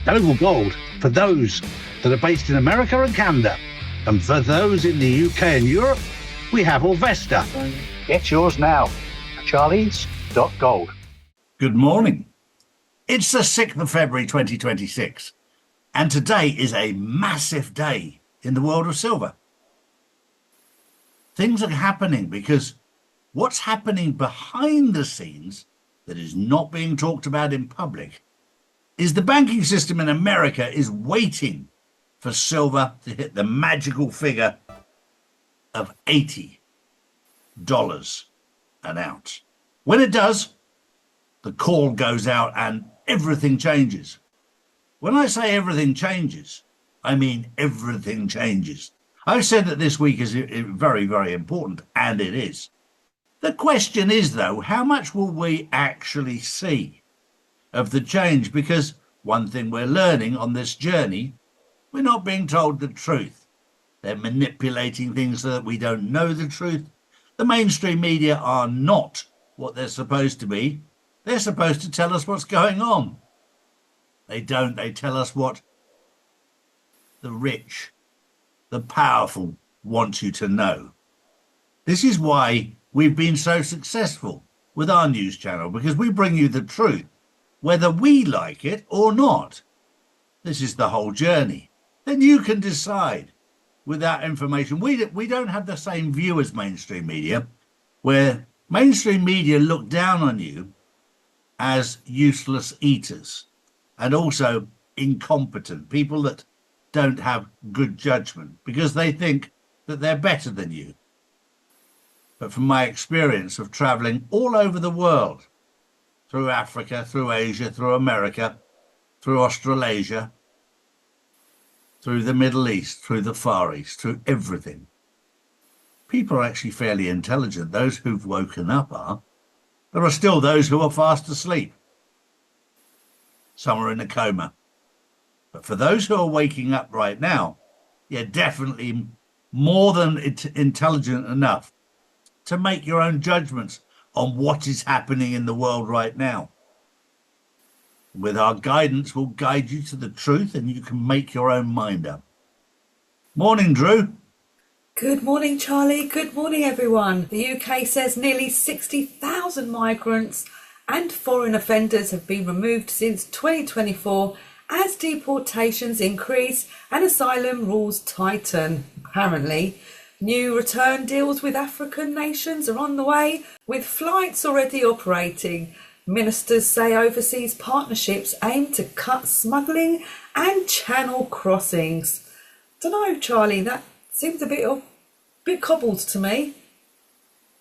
Global Gold for those that are based in America and Canada. And for those in the UK and Europe, we have Orvesta. Get yours now. Charlies.gold. Good morning. It's the 6th of February 2026, and today is a massive day in the world of silver. Things are happening because what's happening behind the scenes that is not being talked about in public is the banking system in America is waiting for silver to hit the magical figure of $80 an ounce. When it does, the call goes out and everything changes. When I say everything changes, I mean everything changes. I've said that this week is very, very important, and it is. The question is, though, how much will we actually see of the change? Because one thing we're learning on this journey, we're not being told the truth. They're manipulating things so that we don't know the truth. The mainstream media are not what they're supposed to be. They're supposed to tell us what's going on. They don't. They tell us what the rich, the powerful want you to know. This is why we've been so successful with our news channel, because we bring you the truth, whether we like it or not. This is the whole journey. Then you can decide with that information. We don't have the same view as mainstream media, where mainstream media look down on you as useless eaters and also incompetent people that don't have good judgment because they think that they're better than you. But from my experience of traveling all over the world, through Africa, through Asia, through America, through Australasia, through the Middle East, through the Far East, through everything, people are actually fairly intelligent. Those who've woken up are. There are still those who are fast asleep. Some are in a coma. But for those who are waking up right now, you're definitely more than intelligent enough to make your own judgments on what is happening in the world right now. With our guidance, we'll guide you to the truth and you can make your own mind up. Morning, Drew. Good morning, Charlie. Good morning, everyone. The UK says nearly 60,000 migrants and foreign offenders have been removed since 2024 as deportations increase and asylum rules tighten. Apparently, new return deals with African nations are on the way, with flights already operating. Ministers say overseas partnerships aim to cut smuggling and channel crossings. Don't know, Charlie, that seems a bit cobbled to me.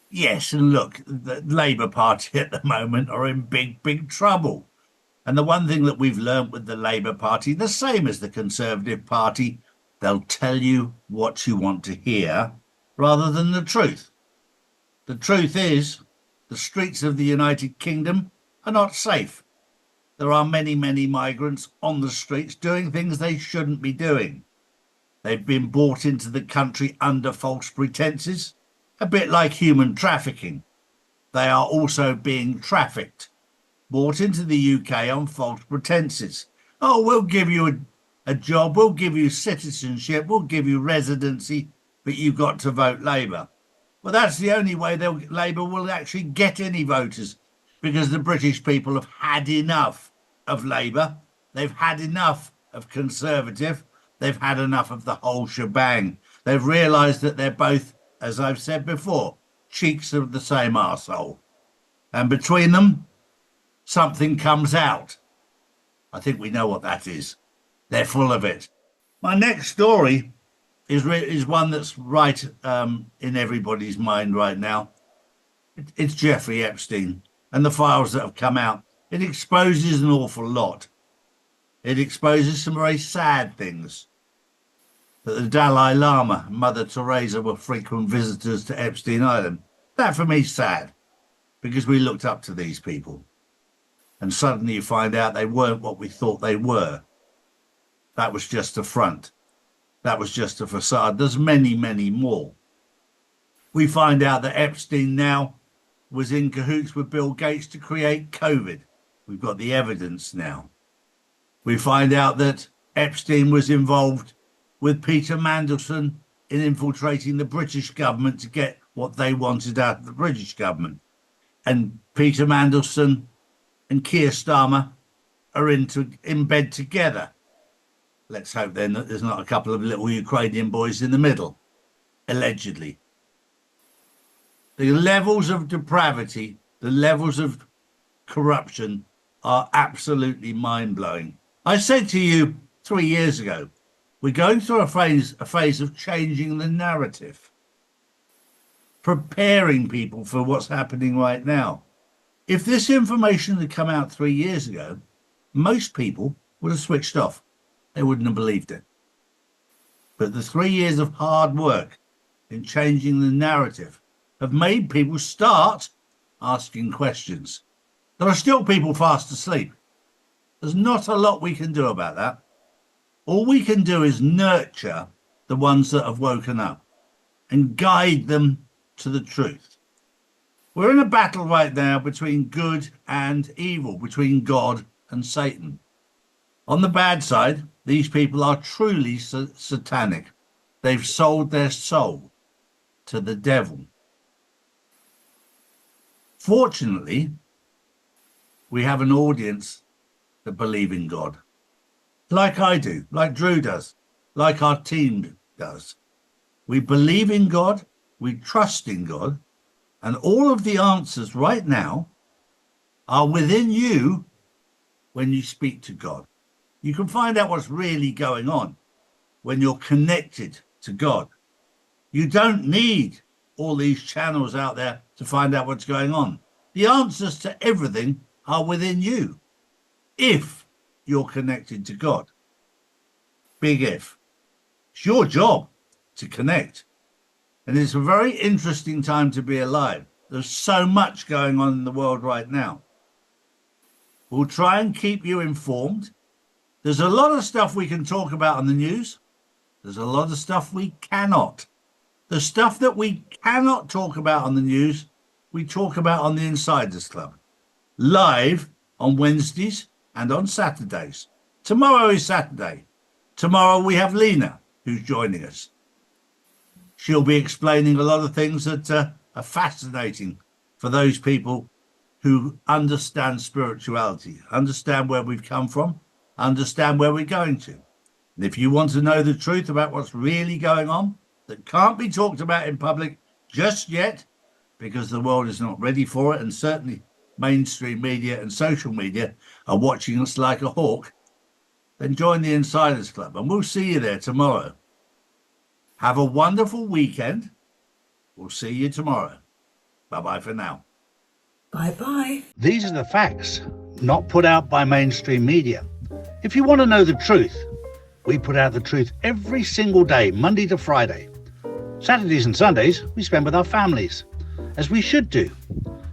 Yes, and look, the Labour Party at the moment are in big trouble. And the one thing that we've learnt with the Labour Party, the same as the Conservative Party, they'll tell you what you want to hear rather than the truth. The truth is, the streets of the United Kingdom are not safe. There are many migrants on the streets doing things they shouldn't be doing. They've been brought into the country under false pretenses, a bit like human trafficking. They are also being trafficked, brought into the UK on false pretenses. Oh, we'll give you a job, we'll give you citizenship, we'll give you residency, but you've got to vote Labour. Well, that's the only way Labour will actually get any voters, because the British people have had enough of Labour. They've had enough of Conservative. They've had enough of the whole shebang. They've realised that they're both, as I've said before, cheeks of the same arsehole. And between them, something comes out. I think we know what that is. They're full of it. My next story is one that's right in everybody's mind right now. It's Jeffrey Epstein and the files that have come out. It exposes an awful lot. It exposes some very sad things. That the Dalai Lama and Mother Teresa were frequent visitors to Epstein Island. That for me is sad, because we looked up to these people. And suddenly you find out they weren't what we thought they were. That was just a front. That was just a facade. There's many more. We find out that Epstein now was in cahoots with Bill Gates to create COVID. We've got the evidence now. We find out that Epstein was involved with Peter Mandelson in infiltrating the British government to get what they wanted out of the British government. And Peter Mandelson and Keir Starmer are in bed together. Let's hope then that there's not a couple of little Ukrainian boys in the middle, allegedly. The levels of depravity, the levels of corruption are absolutely mind-blowing. I said to you 3 years ago, we're going through a phase of changing the narrative, preparing people for what's happening right now. If this information had come out 3 years ago, most people would have switched off. They wouldn't have believed it. But the 3 years of hard work in changing the narrative have made people start asking questions. There are still people fast asleep. There's not a lot we can do about that. All we can do is nurture the ones that have woken up and guide them to the truth. We're in a battle right now between good and evil, between God and Satan. On the bad side, these people are truly satanic. They've sold their soul to the devil. Fortunately, we have an audience that believe in God. Like I do, like Drew does, like our team does. We believe in God, we trust in God, and all of the answers right now are within you when you speak to God. You can find out what's really going on when you're connected to God. You don't need all these channels out there to find out what's going on. The answers to everything are within you, if you're connected to God. Big if. It's your job to connect. And it's a very interesting time to be alive. There's so much going on in the world right now. We'll try and keep you informed. There's a lot of stuff we can talk about on the news. There's a lot of stuff we cannot. The stuff that we cannot talk about on the news, we talk about on the Insiders Club. Live on Wednesdays and on Saturdays. Tomorrow is Saturday. Tomorrow we have Lena, who's joining us. She'll be explaining a lot of things that are fascinating for those people who understand spirituality, understand where we've come from, understand where we're going to. And if you want to know the truth about what's really going on, that can't be talked about in public just yet, because the world is not ready for it, and certainly mainstream media and social media are watching us like a hawk, then join the Insiders Club, and we'll see you there tomorrow. Have a wonderful weekend. We'll see you tomorrow. Bye-bye for now. Bye-bye. These are the facts, not put out by mainstream media. If you want to know the truth, we put out the truth every single day, Monday to Friday. Saturdays and Sundays we spend with our families, as we should do.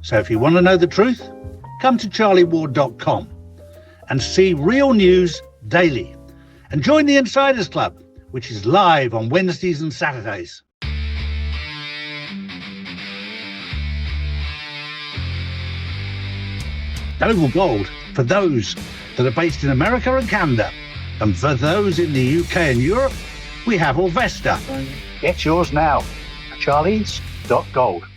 So if you want to know the truth, come to charlieward.com and see real news daily. And join the Insiders Club, which is live on Wednesdays and Saturdays. Oval Gold for those that are based in America and Canada. And for those in the UK and Europe, we have Orvesta. Get yours now. Charlies.gold.